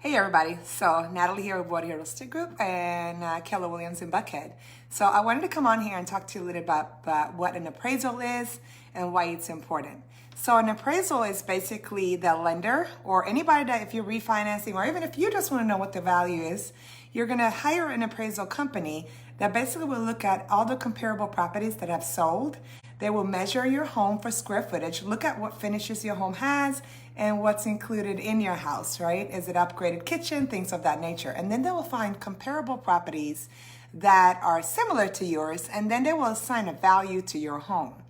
Hey everybody, so Natalie here with Water Real Estate Group and Keller Williams in Buckhead. So I wanted to come on here and talk to you a little about what an appraisal is and why it's important. So an appraisal is basically the lender or anybody that if you're refinancing or even if you just want to know what the value is, you're going to hire an appraisal company that basically will look at all the comparable properties that have sold. They will measure your home for square footage, look at what finishes your home has and what's included in your house, right? Is it upgraded kitchen, things of that nature. And then they will find comparable properties that are similar to yours, and then they will assign a value to your home.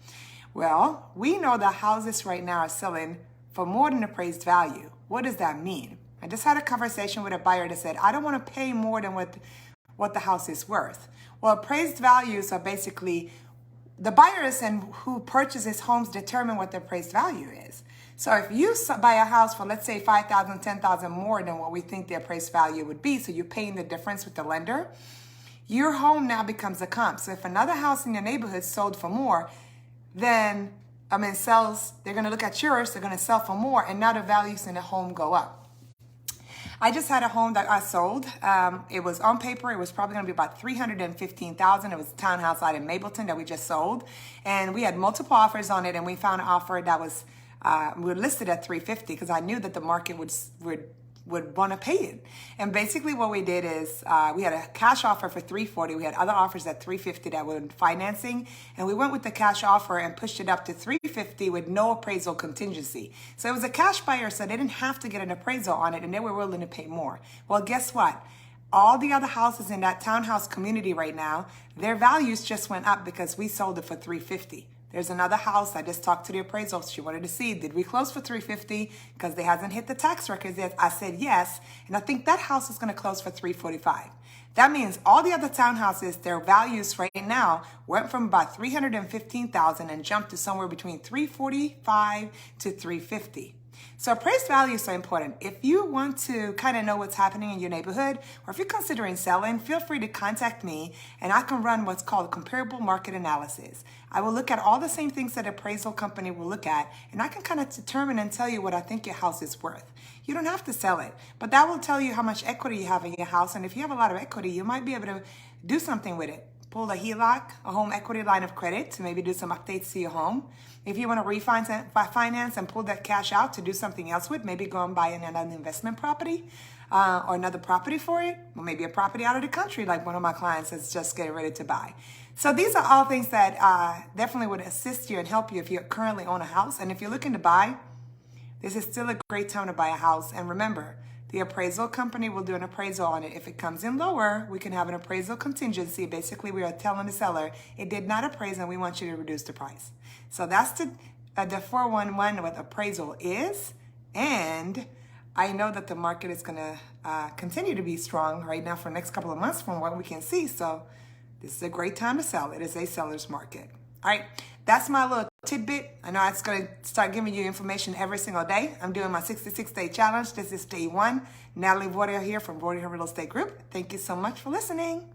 Well, we know that houses right now are selling for more than appraised value. What does that mean? I just had a conversation with a buyer that said, I don't want to pay more than what the house is worth. Well, appraised values are basically the buyers and who purchases homes determine what the appraised value is. So if you buy a house for, let's say, $5,000, $10,000 more than what we think the appraised value would be, so you're paying the difference with the lender, your home now becomes a comp. So if another house in your neighborhood sold for more, then, they're going to look at yours, they're going to sell for more, and now the values in the home go up. I just had a home that I sold. It was on paper. It was probably going to be about $315,000. It was a townhouse out in Mapleton that we just sold, and we had multiple offers on it. And we found an offer that was we were listed at $350 because I knew that the market would want to pay it. And basically, what we did is we had a cash offer for $340. We had other offers at $350 that were financing, and we went with the cash offer and pushed it up to $350 with no appraisal contingency. So it was a cash buyer, so they didn't have to get an appraisal on it, and they were willing to pay more. Well, guess what? All the other houses in that townhouse community right now, their values just went up because we sold it for $350. There's another house. I just talked to the appraisal. She wanted to see, did we close for $350 because they hasn't hit the tax records yet? I said yes, and I think that house is going to close for $345. That means all the other townhouses, their values right now went from about $315,000 and jumped to somewhere between $345 to $350. So appraised values are important. If you want to kind of know what's happening in your neighborhood, or if you're considering selling, feel free to contact me and I can run what's called comparable market analysis. I will look at all the same things that appraisal company will look at, and I can kind of determine and tell you what I think your house is worth. You don't have to sell it, but that will tell you how much equity you have in your house, and if you have a lot of equity, you might be able to do something with it. Pull a HELOC, a home equity line of credit, to maybe do some updates to your home. If you want to refinance and pull that cash out to do something else with, maybe go and buy another investment property or another property for it, or maybe a property out of the country like one of my clients is just getting ready to buy. So these are all things that definitely would assist you and help you if you currently own a house. And if you're looking to buy, this is still a great time to buy a house. And remember, the appraisal company will do an appraisal on it. If it comes in lower, we can have an appraisal contingency. Basically, we are telling the seller, it did not appraise and we want you to reduce the price. So that's the 411 what appraisal is. And I know that the market is going to continue to be strong right now for the next couple of months from what we can see. So this is a great time to sell. It is a seller's market. All right, that's my little tidbit. I know it's going to start giving you information every single day. I'm doing my 66-day challenge. This is day 1. Natalie Water here from Water Real Estate Group. Thank you so much for listening.